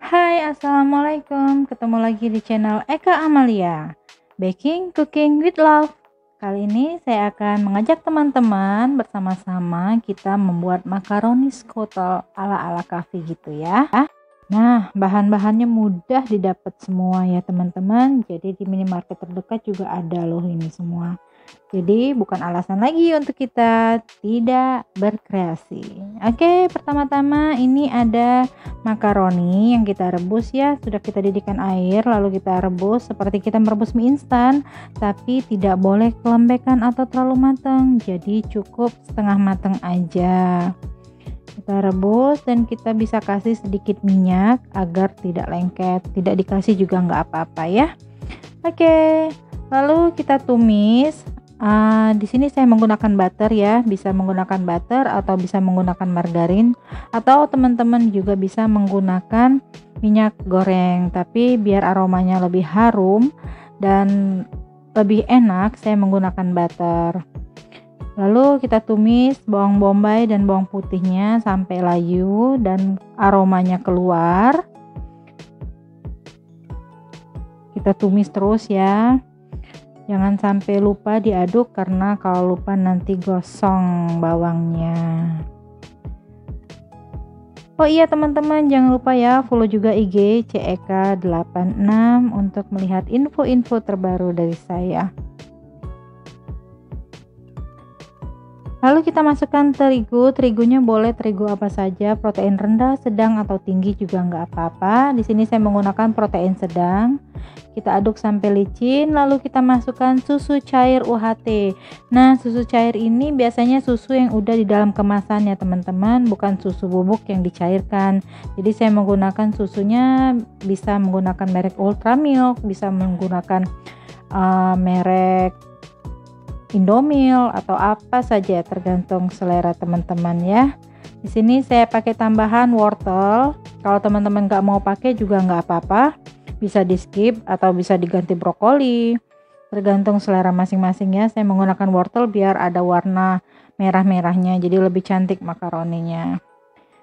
Hai, assalamualaikum. Ketemu lagi di channel Eka Amalia, Baking Cooking with Love. Kali ini saya akan mengajak teman-teman bersama-sama kita membuat makaroni skotel ala-ala cafe gitu ya. Nah, bahan-bahannya mudah didapat semua ya teman-teman. Jadi di minimarket terdekat juga ada loh ini semua. Jadi bukan alasan lagi untuk kita tidak berkreasi. Oke, pertama-tama ini ada makaroni yang kita rebus ya. Sudah kita didihkan air lalu kita rebus seperti kita merebus mie instan, tapi tidak boleh kelembekan atau terlalu matang. Jadi cukup setengah matang aja. Kita rebus dan kita bisa kasih sedikit minyak agar tidak lengket. Tidak dikasih juga nggak apa-apa ya. Oke, lalu kita tumis. Di sini saya menggunakan butter ya, bisa menggunakan butter atau bisa menggunakan margarin, atau teman-teman juga bisa menggunakan minyak goreng. Tapi biar aromanya lebih harum dan lebih enak, saya menggunakan butter. Lalu kita tumis bawang bombay dan bawang putihnya sampai layu dan aromanya keluar. Kita tumis terus ya. Jangan sampai lupa diaduk karena kalau lupa nanti gosong bawangnya. Oh iya teman-teman, jangan lupa ya follow juga IG CEK86 untuk melihat info-info terbaru dari saya. Lalu kita masukkan terigunya boleh terigu apa saja, protein rendah, sedang atau tinggi juga nggak apa-apa. Di sini saya menggunakan protein sedang. Kita aduk sampai licin, lalu kita masukkan susu cair UHT. Nah, susu cair ini biasanya susu yang udah di dalam kemasan ya teman-teman, bukan susu bubuk yang dicairkan. Jadi saya menggunakan susunya bisa menggunakan merek Ultramilk, bisa menggunakan merek Indomilk atau apa saja tergantung selera teman-teman ya. Di sini saya pakai tambahan wortel. Kalau teman-teman nggak mau pakai juga nggak apa-apa, bisa di skip atau bisa diganti brokoli. Tergantung selera masing-masing ya. Saya menggunakan wortel biar ada warna merah-merahnya, jadi lebih cantik makaroninya.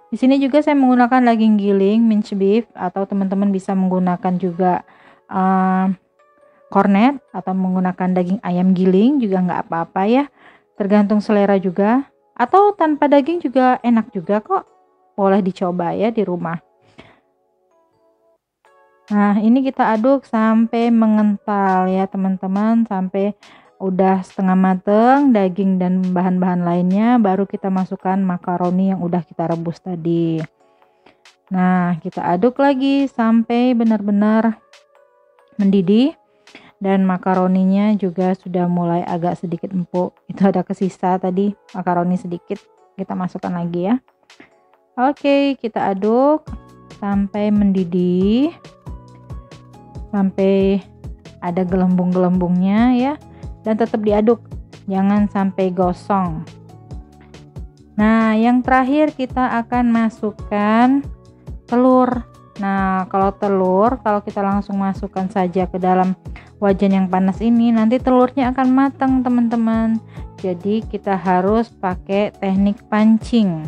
Di sini juga saya menggunakan daging giling minced beef atau teman-teman bisa menggunakan juga cornet atau menggunakan daging ayam giling juga nggak apa-apa ya, tergantung selera juga, atau tanpa daging juga enak juga kok, boleh dicoba ya di rumah. Nah, ini kita aduk sampai mengental ya teman-teman, sampai udah setengah mateng daging dan bahan-bahan lainnya, baru kita masukkan makaroni yang udah kita rebus tadi. Nah, kita aduk lagi sampai benar-benar mendidih. Dan makaroninya juga sudah mulai agak sedikit empuk. Itu ada kesisa tadi makaroni sedikit, kita masukkan lagi ya. Oke, kita aduk sampai mendidih, sampai ada gelembung-gelembungnya ya, dan tetap diaduk, jangan sampai gosong. Nah, yang terakhir kita akan masukkan telur. Nah, kalau kita langsung masukkan saja ke dalam wajan yang panas ini, nanti telurnya akan matang teman-teman. Jadi kita harus pakai teknik pancing.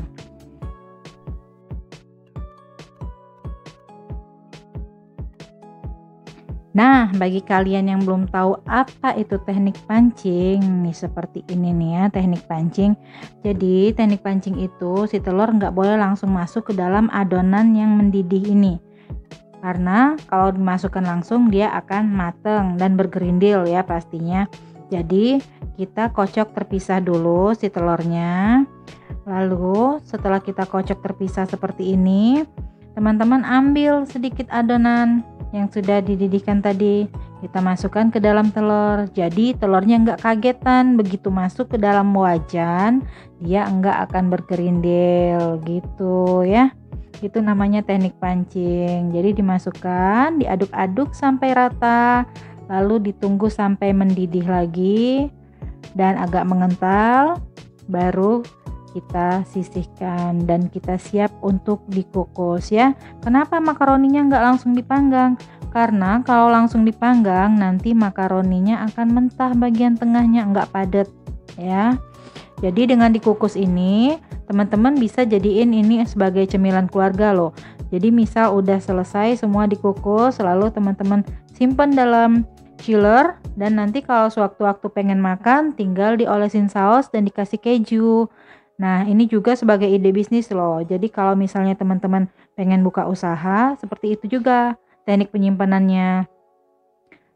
Nah, bagi kalian yang belum tahu apa itu teknik pancing, nih seperti ini nih ya teknik pancing. Jadi teknik pancing itu si telur nggak boleh langsung masuk ke dalam adonan yang mendidih ini. Karena kalau dimasukkan langsung dia akan mateng dan bergerindil ya pastinya. Jadi kita kocok terpisah dulu si telurnya. Lalu setelah kita kocok terpisah seperti ini, teman-teman ambil sedikit adonan yang sudah dididihkan tadi, kita masukkan ke dalam telur. Jadi telurnya nggak kagetan, begitu masuk ke dalam wajan dia nggak akan bergerindil gitu ya. Itu namanya teknik pancing. Jadi dimasukkan, diaduk-aduk sampai rata, lalu ditunggu sampai mendidih lagi dan agak mengental, baru kita sisihkan dan kita siap untuk dikukus ya. Kenapa makaroninya nggak langsung dipanggang? Karena kalau langsung dipanggang nanti makaroninya akan mentah, bagian tengahnya nggak padat ya. Jadi dengan dikukus ini teman-teman bisa jadiin ini sebagai cemilan keluarga loh. Jadi misal udah selesai semua dikukus, lalu teman-teman simpan dalam chiller, dan nanti kalau sewaktu-waktu pengen makan tinggal diolesin saus dan dikasih keju. Nah, ini juga sebagai ide bisnis loh. Jadi kalau misalnya teman-teman pengen buka usaha, seperti itu juga teknik penyimpanannya.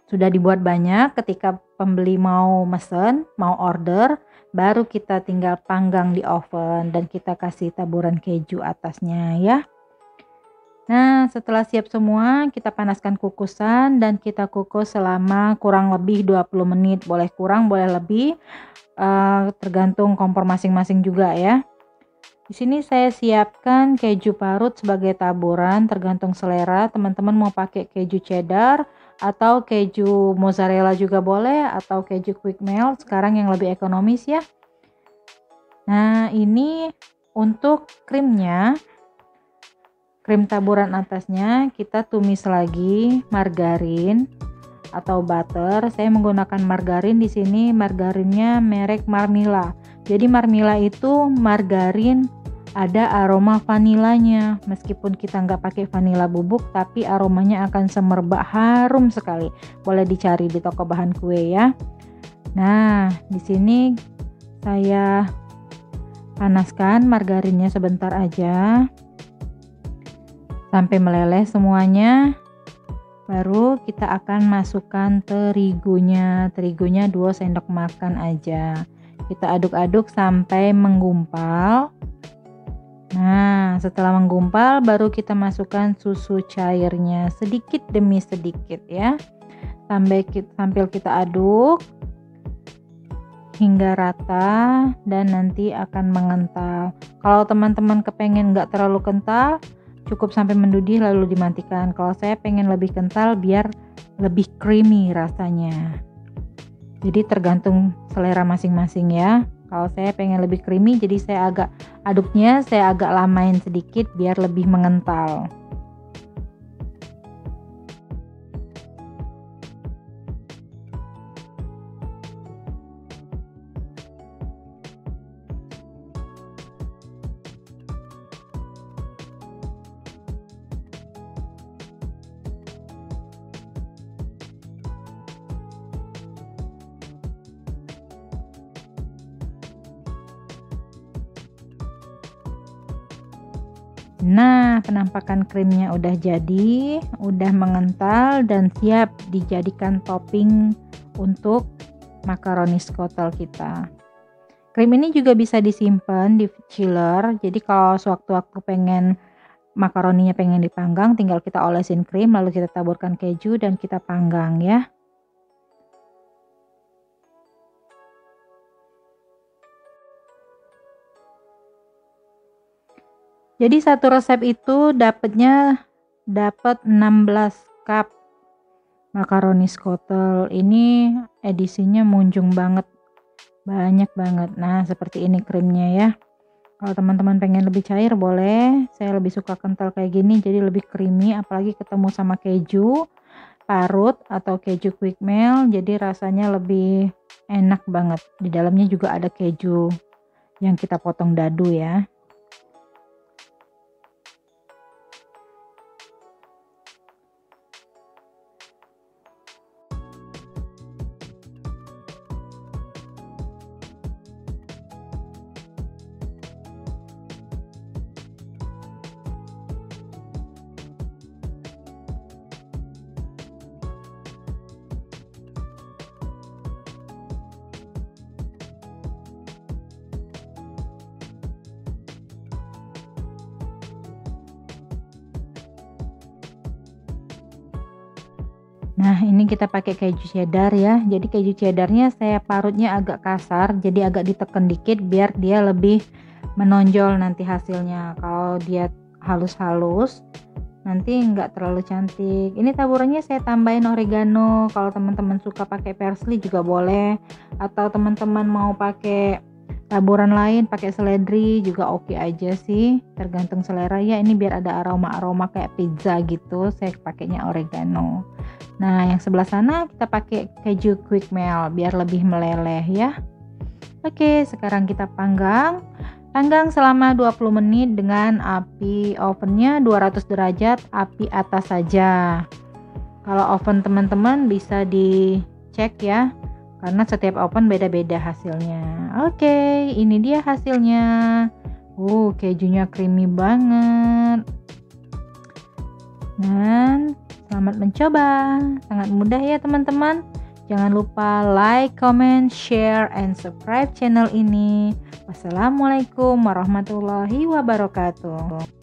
Sudah dibuat banyak, ketika pembeli mau mesen, mau order, baru kita tinggal panggang di oven dan kita kasih taburan keju atasnya ya. Nah, setelah siap semua, kita panaskan kukusan dan kita kukus selama kurang lebih 20 menit. Boleh kurang, boleh lebih, tergantung kompor masing-masing juga ya. Di sini saya siapkan keju parut sebagai taburan, tergantung selera. Teman-teman mau pakai keju cheddar atau keju mozzarella juga boleh, atau keju quick melt, sekarang yang lebih ekonomis ya. Nah, ini untuk krimnya. Krim taburan atasnya kita tumis lagi margarin atau butter. Saya menggunakan margarin di sini, margarinnya merek Marmila. Jadi Marmila itu margarin ada aroma vanilanya. Meskipun kita nggak pakai vanila bubuk, tapi aromanya akan semerbak harum sekali. Boleh dicari di toko bahan kue ya. Nah, di sini saya panaskan margarinnya sebentar aja sampai meleleh semuanya. Baru kita akan masukkan terigunya 2 sendok makan aja. Kita aduk-aduk sampai menggumpal. Nah, setelah menggumpal baru kita masukkan susu cairnya sedikit demi sedikit ya. Sambil kita aduk hingga rata dan nanti akan mengental. Kalau teman-teman kepengen nggak terlalu kental, cukup sampai mendidih lalu dimatikan. Kalau saya pengen lebih kental biar lebih creamy rasanya. Jadi tergantung selera masing-masing ya. Kalau saya pengen lebih creamy, jadi saya agak lamain sedikit biar lebih mengental. Nah, penampakan krimnya udah jadi, udah mengental dan siap dijadikan topping untuk makaroni skotel kita. Krim ini juga bisa disimpan di chiller. Jadi kalau sewaktu-waktu pengen makaroninya pengen dipanggang, tinggal kita olesin krim lalu kita taburkan keju dan kita panggang ya. Jadi satu resep itu dapat 16 cup makaroni skotel. Ini edisinya munjung banget, banyak banget. Nah, seperti ini krimnya ya. Kalau teman-teman pengen lebih cair boleh. Saya lebih suka kental kayak gini, jadi lebih creamy. Apalagi ketemu sama keju parut atau keju quick melt, jadi rasanya lebih enak banget. Di dalamnya juga ada keju yang kita potong dadu ya. Nah, ini kita pakai keju cheddar ya. Jadi keju cheddarnya saya parutnya agak kasar, jadi agak ditekan dikit biar dia lebih menonjol nanti hasilnya. Kalau dia halus-halus, nanti nggak terlalu cantik. Ini taburannya saya tambahin oregano. Kalau teman-teman suka pakai parsley juga boleh. Atau teman-teman mau pakai taburan lain, pakai seledri juga oke aja sih. Tergantung selera ya. Ini biar ada aroma-aroma kayak pizza gitu. Saya pakainya oregano. Nah, yang sebelah sana kita pakai keju quick melt biar lebih meleleh ya. Oke, sekarang kita panggang Panggang selama 20 menit dengan api ovennya 200 derajat, api atas saja. Kalau oven teman-teman bisa dicek ya, karena setiap oven beda-beda hasilnya. Oke, ini dia hasilnya. Kejunya creamy banget. Dan selamat mencoba. Sangat mudah ya teman-teman. Jangan lupa like, comment, share, and subscribe channel ini. Wassalamualaikum warahmatullahi wabarakatuh.